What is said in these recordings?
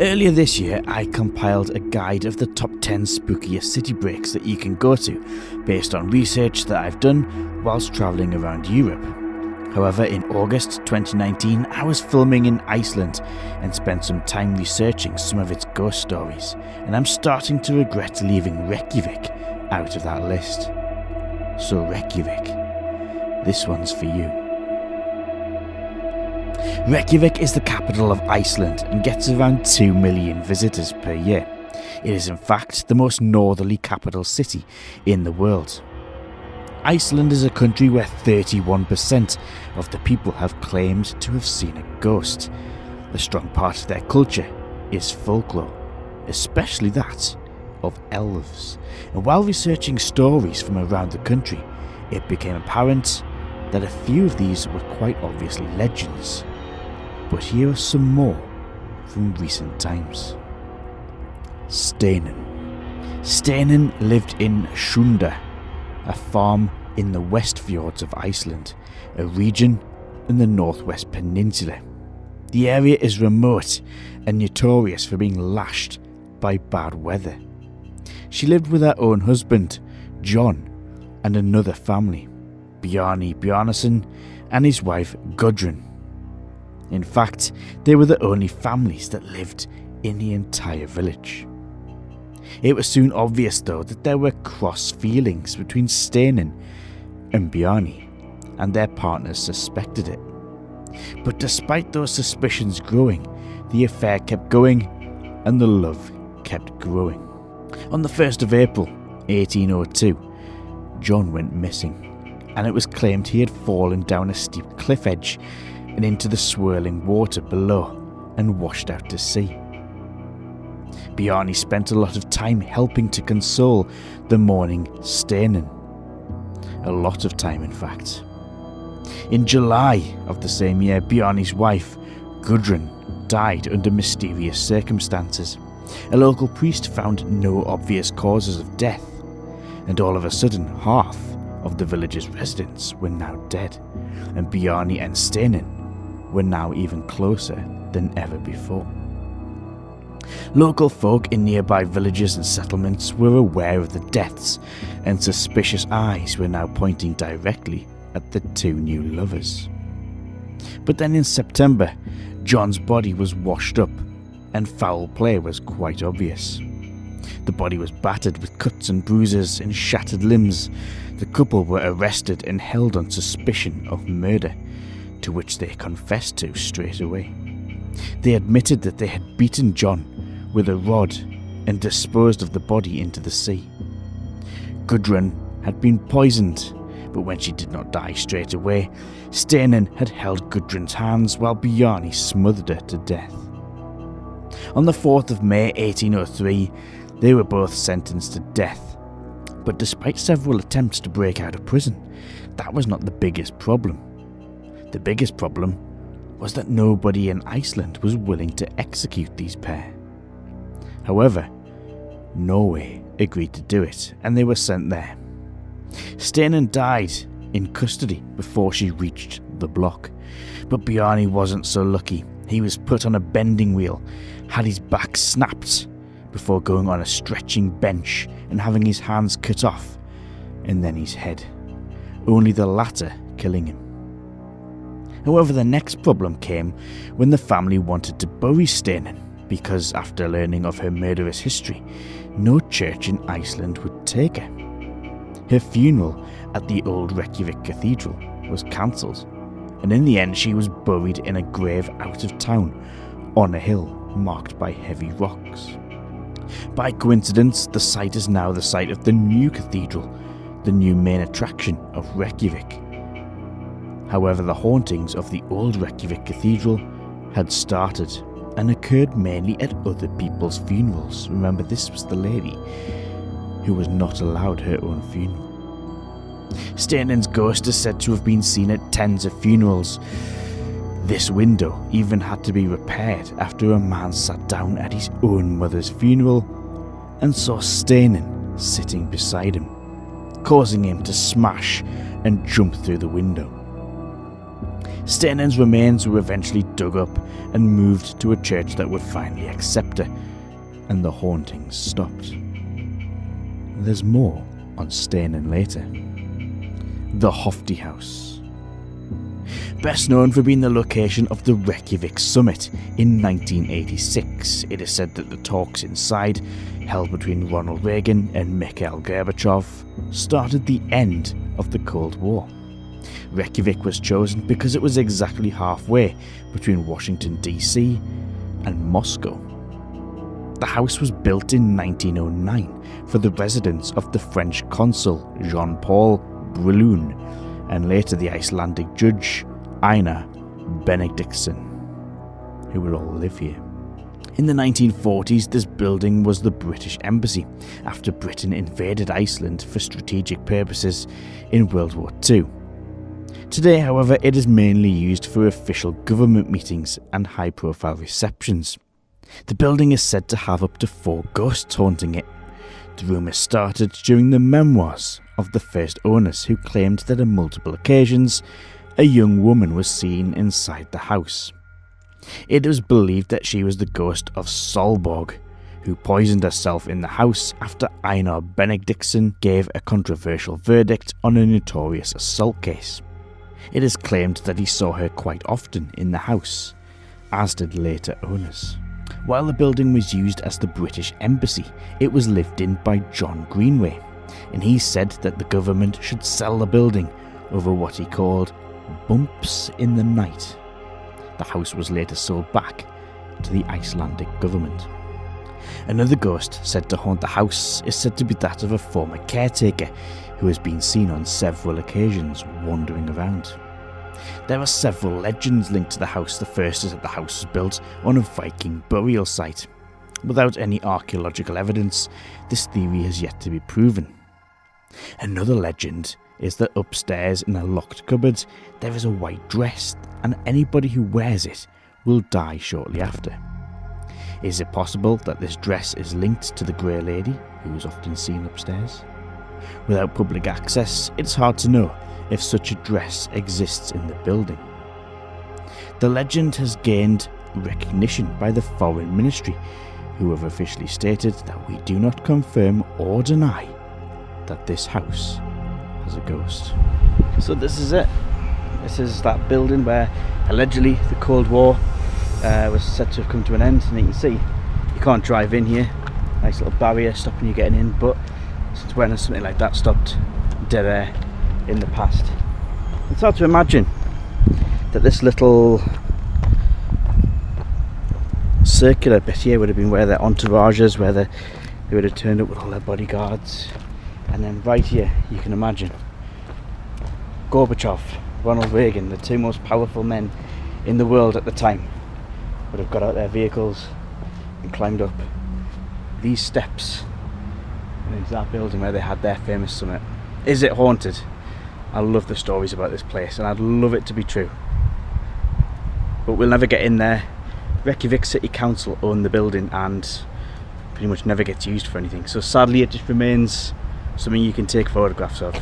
Earlier this year, I compiled a guide of the top 10 spookiest city breaks that you can go to, based on research that I've done whilst travelling around Europe. However, in August 2019, I was filming in Iceland and spent some time researching some of its ghost stories, and I'm starting to regret leaving Reykjavik out of that list. So Reykjavik, this one's for you. Reykjavik is the capital of Iceland and gets around 2 million visitors per year. It is in fact the most northerly capital city in the world. Iceland is a country where 31% of the people have claimed to have seen a ghost. A strong part of their culture is folklore, especially that of elves. And while researching stories from around the country, it became apparent that a few of these were quite obviously legends. But here are some more from recent times. Steinan. Steinan lived in Sunda, a farm in the West Fjords of Iceland, a region in the Northwest Peninsula. The area is remote and notorious for being lashed by bad weather. She lived with her own husband, John, and another family, Bjarni Bjarnason and his wife Gudrun. In fact, they were the only families that lived in the entire village. It was soon obvious though that there were cross feelings between Steinan and Bjarni, and their partners suspected it. But despite those suspicions growing, the affair kept going and the love kept growing. On the 1st of April 1802, John went missing, and it was claimed he had fallen down a steep cliff edge and into the swirling water below and washed out to sea. Bjarni spent a lot of time helping to console the mourning Steinan. A lot of time, in fact. In July of the same year, Bjarni's wife, Gudrun, died under mysterious circumstances. A local priest found no obvious causes of death, and all of a sudden half of the village's residents were now dead, and Bjarni and Steinan were now even closer than ever before. Local folk in nearby villages and settlements were aware of the deaths, and suspicious eyes were now pointing directly at the two new lovers. But then in September, John's body was washed up, and foul play was quite obvious. The body was battered with cuts and bruises and shattered limbs. The couple were arrested and held on suspicion of murder, to which they confessed to straight away. They admitted that they had beaten John with a rod and disposed of the body into the sea. Gudrun had been poisoned, but when she did not die straight away, Steinan had held Gudrun's hands while Bjarni smothered her to death. On the 4th of May 1803, they were both sentenced to death, but despite several attempts to break out of prison, that was not the biggest problem. The biggest problem was that nobody in Iceland was willing to execute these pair. However, Norway agreed to do it, and they were sent there. Steinan died in custody before she reached the block, but Bjarni wasn't so lucky. He was put on a bending wheel, had his back snapped before going on a stretching bench and having his hands cut off, and then his head, only the latter killing him. However, the next problem came when the family wanted to bury Steinan, because after learning of her murderous history, no church in Iceland would take her. Her funeral at the old Reykjavik cathedral was cancelled, and in the end she was buried in a grave out of town on a hill marked by heavy rocks. By coincidence, the site is now the site of the new cathedral, the new main attraction of Reykjavik. However, the hauntings of the old Reykjavik cathedral had started and occurred mainly at other people's funerals. Remember, this was the lady who was not allowed her own funeral. Steinan's ghost is said to have been seen at tens of funerals. This window even had to be repaired after a man sat down at his own mother's funeral and saw Steinan sitting beside him, causing him to smash and jump through the window. Steinen's remains were eventually dug up and moved to a church that would finally accept her, and the hauntings stopped. There's more on Steinen later. The Hofti House. Best known for being the location of the Reykjavik summit in 1986, it is said that the talks inside, held between Ronald Reagan and Mikhail Gorbachev, started the end of the Cold War. Reykjavik was chosen because it was exactly halfway between Washington DC and Moscow. The house was built in 1909 for the residence of the French consul Jean-Paul Brulun and later the Icelandic judge Einar Benediktsson, who would all live here. In the 1940s, this building was the British Embassy after Britain invaded Iceland for strategic purposes in World War II. Today, however, it is mainly used for official government meetings and high-profile receptions. The building is said to have up to 4 ghosts haunting it. The rumour started during the memoirs of the first owners, who claimed that on multiple occasions a young woman was seen inside the house. It was believed that she was the ghost of Solborg, who poisoned herself in the house after Einar Benediktsson gave a controversial verdict on a notorious assault case. It is claimed that he saw her quite often in the house, as did later owners. While the building was used as the British Embassy, it was lived in by John Greenway, and he said that the government should sell the building over what he called bumps in the night. The house was later sold back to the Icelandic government. Another ghost said to haunt the house is said to be that of a former caretaker who has been seen on several occasions wandering around. There are several legends linked to the house. The first is that the house was built on a Viking burial site. Without any archaeological evidence, this theory has yet to be proven. Another legend is that upstairs in a locked cupboard there is a white dress, and anybody who wears it will die shortly after. Is it possible that this dress is linked to the Grey Lady, who is often seen upstairs? Without public access, it's hard to know if such a dress exists in the building. The legend has gained recognition by the Foreign Ministry, who have officially stated that we do not confirm or deny that this house has a ghost. So this is it. This is that building where allegedly the Cold War was said to have come to an end, and you can see you can't drive in here. Nice little barrier stopping you getting in, but since when has something like that stopped dead air in the past? It's hard to imagine that this little circular bit here would have been where their entourages, where they would have turned up with all their bodyguards. And then right here, you can imagine Gorbachev, Ronald Reagan, the 2 most powerful men in the world at the time, would have got out their vehicles and climbed up these steps into that building where they had their famous summit. Is it haunted? I love the stories about this place, and I'd love it to be true, but we'll never get in there. Reykjavik City Council own the building and pretty much never gets used for anything, so sadly it just remains something you can take photographs of.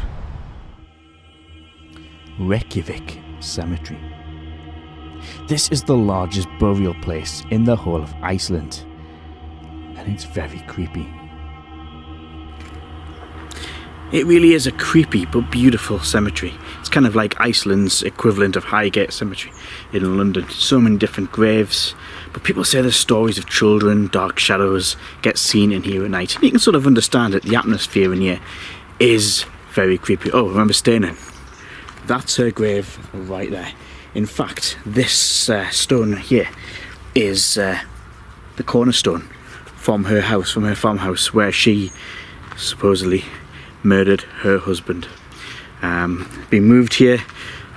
Reykjavik Cemetery. This is the largest burial place in the whole of Iceland, and it's very creepy. It really is a creepy but beautiful cemetery. It's kind of like Iceland's equivalent of Highgate Cemetery in London. So many different graves, but people say there's stories of children, dark shadows get seen in here at night. And you can sort of understand it. The atmosphere in here is very creepy. Oh, remember Steinen? That's her grave right there. In fact, this stone here is the cornerstone from her house, from her farmhouse, where she supposedly murdered her husband. Been moved here,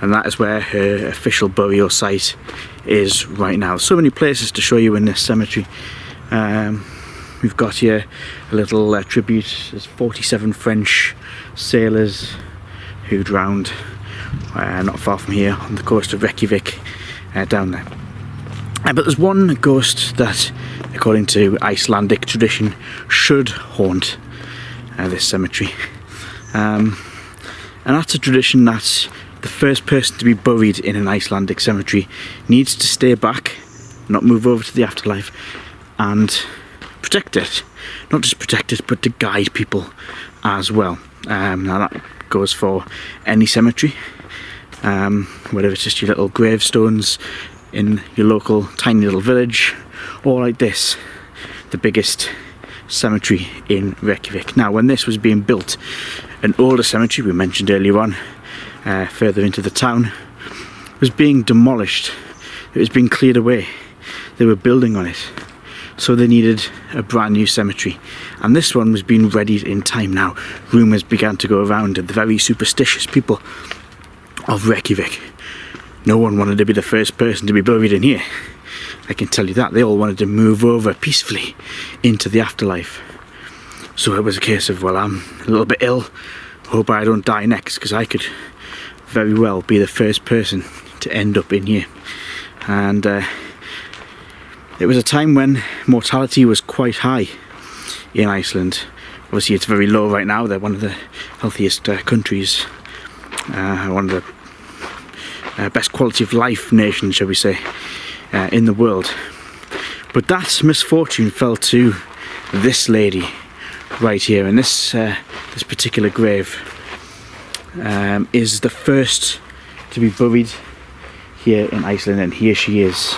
and that is where her official burial site is right now. So many places to show you in this cemetery. We've got here a little tribute. There's 47 French sailors who drowned not far from here on the coast of Reykjavik, down there. But there's one ghost that, according to Icelandic tradition, should haunt this cemetery. And that's a tradition that the first person to be buried in an Icelandic cemetery needs to stay back, not move over to the afterlife, and protect it. Not just protect it, but to guide people as well. Now that goes for any cemetery, whether it's just your little gravestones in your local tiny little village, or like this, the biggest cemetery in Reykjavik. Now, when this was being built, an older cemetery we mentioned earlier on, further into the town, was being demolished. It was being cleared away. They were building on it, so they needed a brand new cemetery, and this one was being readied in time. Now, rumours began to go around of the very superstitious people of Reykjavik. No one wanted to be the first person to be buried in here, I can tell you that. They all wanted to move over peacefully into the afterlife. So it was a case of, well, I'm a little bit ill, hope I don't die next, because I could very well be the first person to end up in here. And it was a time when mortality was quite high in Iceland. Obviously it's very low right now. They're one of the healthiest countries, one of the best quality of life nations, shall we say, in the world. But that misfortune fell to this lady right here, and this particular grave is the first to be buried here in Iceland, and here she is,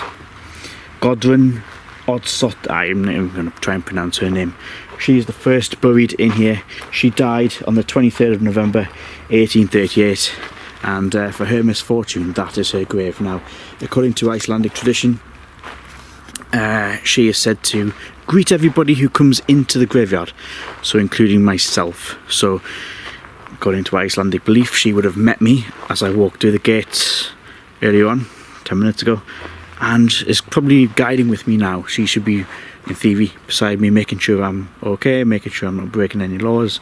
Gudrun Oddsot. I'm going to try and pronounce her name. She is the first buried in here. She died on the 23rd of November 1838, and for her misfortune, that is her grave. Now, according to Icelandic tradition, she is said to greet everybody who comes into the graveyard, so including myself. So according to Icelandic belief, she would have met me as I walked through the gates earlier on, 10 minutes ago, and is probably guiding with me now. She should be, in theory, beside me, making sure I'm okay, making sure I'm not breaking any laws,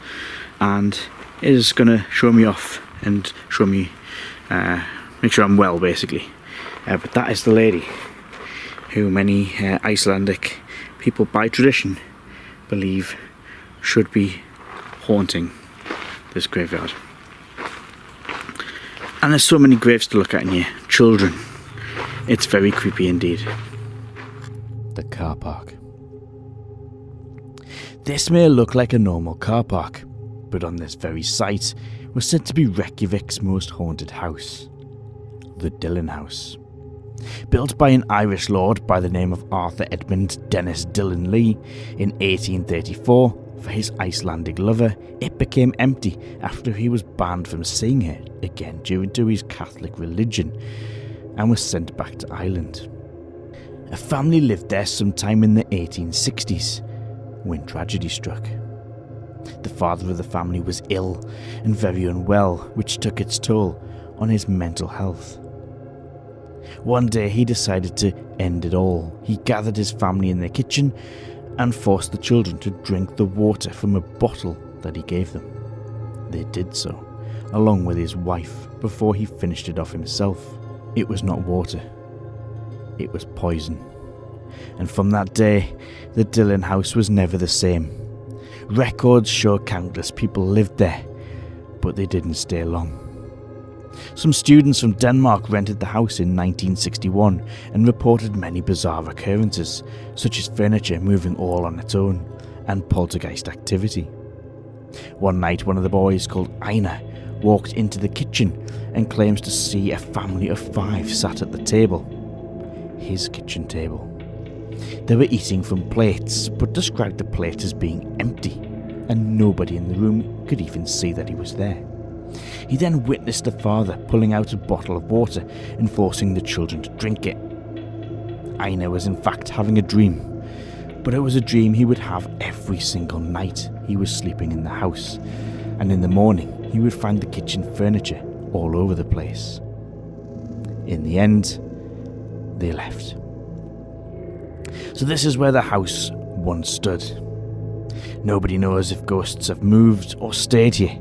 and is going to show me off and show me, make sure I'm well, basically. But that is the lady who many Icelandic people, by tradition, believe should be haunting this graveyard. And there's so many graves to look at in here. Children. It's very creepy indeed. The car park. This may look like a normal car park, but on this very site was said to be Reykjavik's most haunted house, the Dillon House. Built by an Irish lord by the name of Arthur Edmund Dennis Dillon Lee in 1834 for his Icelandic lover, it became empty after he was banned from seeing her again due to his Catholic religion and was sent back to Ireland. A family lived there sometime in the 1860s when tragedy struck. The father of the family was ill and very unwell, which took its toll on his mental health. One day he decided to end it all. He gathered his family in their kitchen and forced the children to drink the water from a bottle that he gave them. They did so, along with his wife, before he finished it off himself. It was not water, it was poison. And from that day, the Dillon House was never the same. Records show countless people lived there, but they didn't stay long. Some students from Denmark rented the house in 1961 and reported many bizarre occurrences, such as furniture moving all on its own and poltergeist activity. One night, one of the boys, called Einar, walked into the kitchen and claims to see a family of 5 sat at the table. His kitchen table. They were eating from plates, but described the plate as being empty, and nobody in the room could even see that he was there. He then witnessed the father pulling out a bottle of water and forcing the children to drink it. Einar was in fact having a dream, but it was a dream he would have every single night he was sleeping in the house, and in the morning he would find the kitchen furniture all over the place. In the end, they left. So this is where the house once stood. Nobody knows if ghosts have moved or stayed here,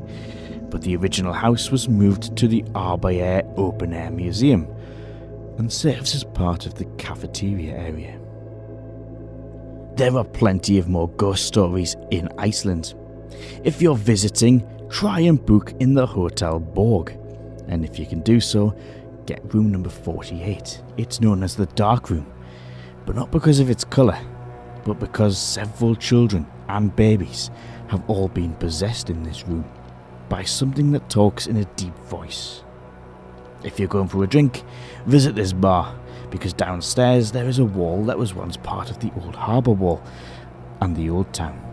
but the original house was moved to the Arbeair Open Air Museum and serves as part of the cafeteria area. There are plenty of more ghost stories in Iceland. If you're visiting, try and book in the Hotel Borg, and if you can do so, get room number 48. It's known as the Dark Room, but not because of its colour, but because several children and babies have all been possessed in this room by something that talks in a deep voice. If you're going for a drink, visit this bar, because downstairs there is a wall that was once part of the old harbour wall and the old town.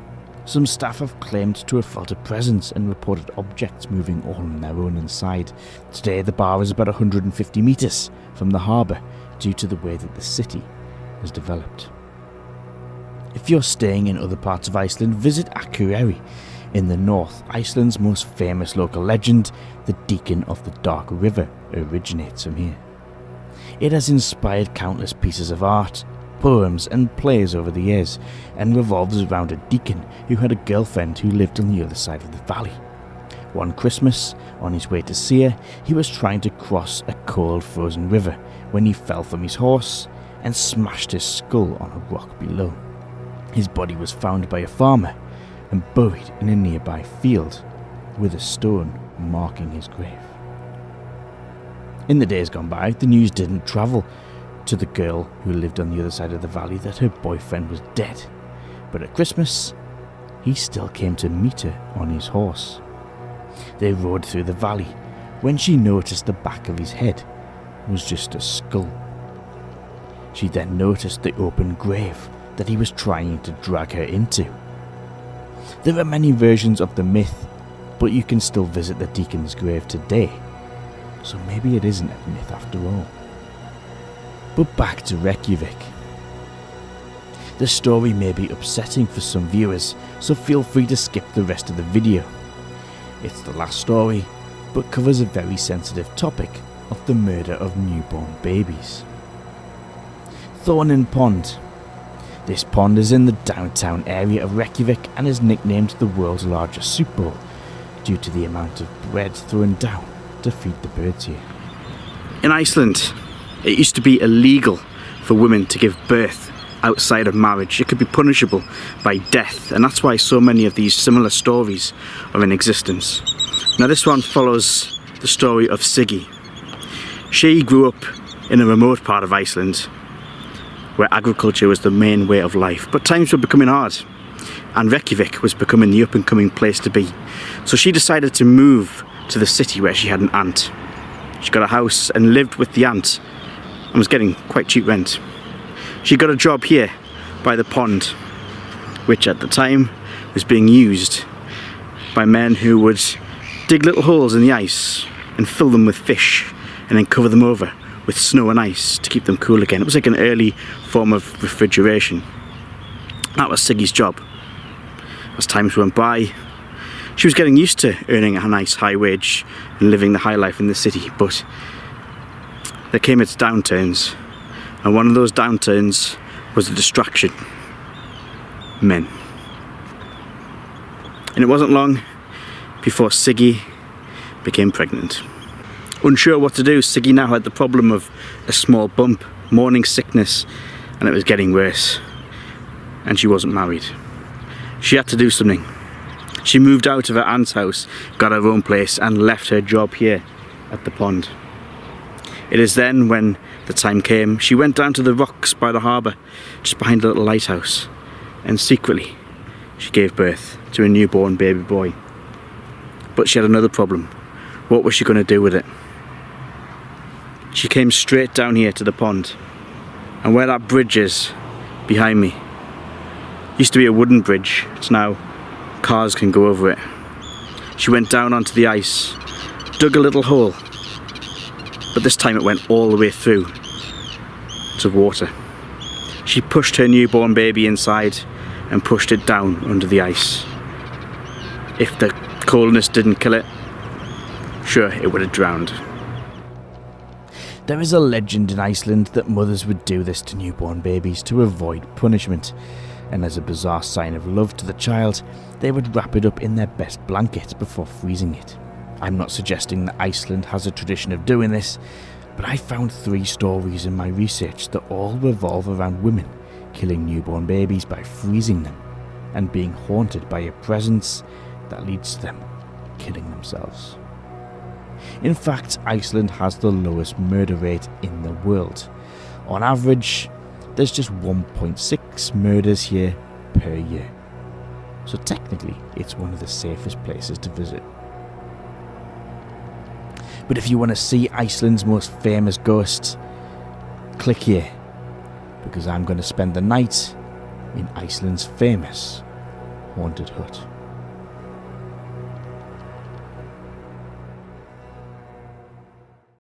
Some staff have claimed to have felt a presence and reported objects moving all on their own inside. Today the bar is about 150 metres from the harbour due to the way that the city has developed. If you're staying in other parts of Iceland, visit Akureyri in the north. Iceland's most famous local legend, the Deacon of the Dark River, originates from here. It has inspired countless pieces of art, poems and plays over the years, and revolves around a deacon who had a girlfriend who lived on the other side of the valley. One Christmas, on his way to see her, he was trying to cross a cold frozen river when he fell from his horse and smashed his skull on a rock below. His body was found by a farmer and buried in a nearby field with a stone marking his grave. In the days gone by, the news didn't travel to the girl who lived on the other side of the valley that her boyfriend was dead, but at Christmas, he still came to meet her on his horse. They rode through the valley when she noticed the back of his head was just a skull. She then noticed the open grave that he was trying to drag her into. There are many versions of the myth, but you can still visit the deacon's grave today, so maybe it isn't a myth after all. But back to Reykjavik. The story may be upsetting for some viewers, so feel free to skip the rest of the video. It's the last story, but covers a very sensitive topic of the murder of newborn babies. Thornin Pond. This pond is in the downtown area of Reykjavik and is nicknamed the world's largest soup bowl due to the amount of bread thrown down to feed the birds here. In Iceland, it used to be illegal for women to give birth outside of marriage. It could be punishable by death, and that's why so many of these similar stories are in existence. Now this one follows the story of Siggy. She grew up in a remote part of Iceland where agriculture was the main way of life, but times were becoming hard and Reykjavik was becoming the up and coming place to be. So she decided to move to the city where she had an aunt. She got a house and lived with the aunt and was getting quite cheap rent. She got a job here by the pond, which at the time was being used by men who would dig little holes in the ice and fill them with fish and then cover them over with snow and ice to keep them cool again. It was like an early form of refrigeration. That was Siggy's job. As times went by, she was getting used to earning a nice high wage and living the high life in the city, but there came its downturns, and one of those downturns was a distraction: men. And it wasn't long before Siggy became pregnant. Unsure what to do, Siggy now had the problem of a small bump, morning sickness, and it was getting worse. And she wasn't married. She had to do something. She moved out of her aunt's house, got her own place, and left her job here at the pond. It is then, when the time came, she went down to the rocks by the harbour, just behind a little lighthouse, and secretly she gave birth to a newborn baby boy. But she had another problem. What was she going to do with it? She came straight down here to the pond, and where that bridge is behind me used to be a wooden bridge. It's now cars can go over it. She went down onto the ice, dug a little hole, but this time it went all the way through to water. She pushed her newborn baby inside and pushed it down under the ice. If the coldness didn't kill it, sure, it would have drowned. There is a legend in Iceland that mothers would do this to newborn babies to avoid punishment, and as a bizarre sign of love to the child, they would wrap it up in their best blanket before freezing it. I'm not suggesting that Iceland has a tradition of doing this, but I found 3 stories in my research that all revolve around women killing newborn babies by freezing them and being haunted by a presence that leads to them killing themselves. In fact, Iceland has the lowest murder rate in the world. On average, there's just 1.6 murders here per year. So technically, it's one of the safest places to visit. But if you want to see Iceland's most famous ghost, click here, because I'm going to spend the night in Iceland's famous haunted hut.